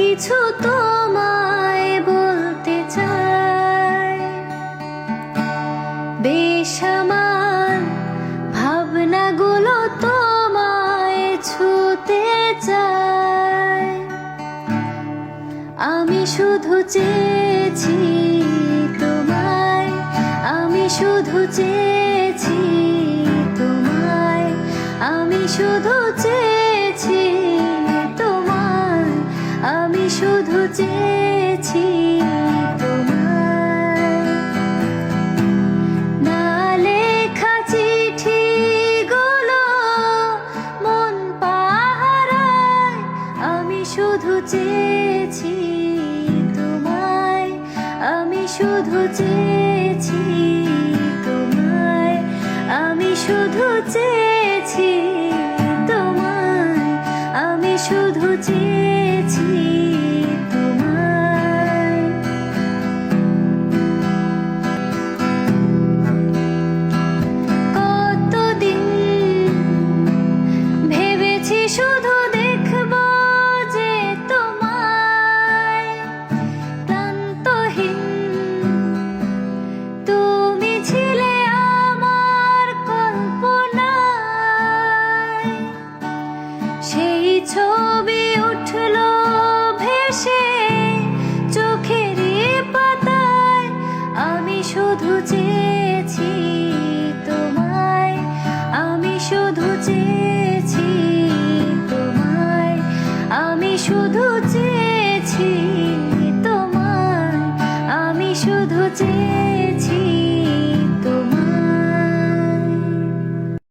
কিছু তোমায় বলতে চাই। বেসামাল ভাবনাগুলো তোমায় ছুতে চাই। আমি শুধু চেয়েছি তোমায়, আমি শুধু চেয়েছি তোমায়, আমি শুধু চেয়েছি তোমায়, আমি শুধু চেয়েছি তোমায়। না লেখা চিঠিগুলো মন পাহারায়, আমি শুধু চেয়েছি তোমায়, আমি শুধু চেয়েছি তোমায়, আমি শুধু চেয়েছি তোমায়, আমি শুধু চেয়েছি তোমায়। কতদিন ভেবেছি শুধু দেখবো যে তোমায়, ক্লান্তহীন তুমি ছিলে আমার কল্পনায়। সেই ছবি উঠলো ভেসে চোখেরই পাতায়, আমি শুধু চেয়েছি তোমায়, আমি শুধু চেয়েছি তোমায়, আমি শুধু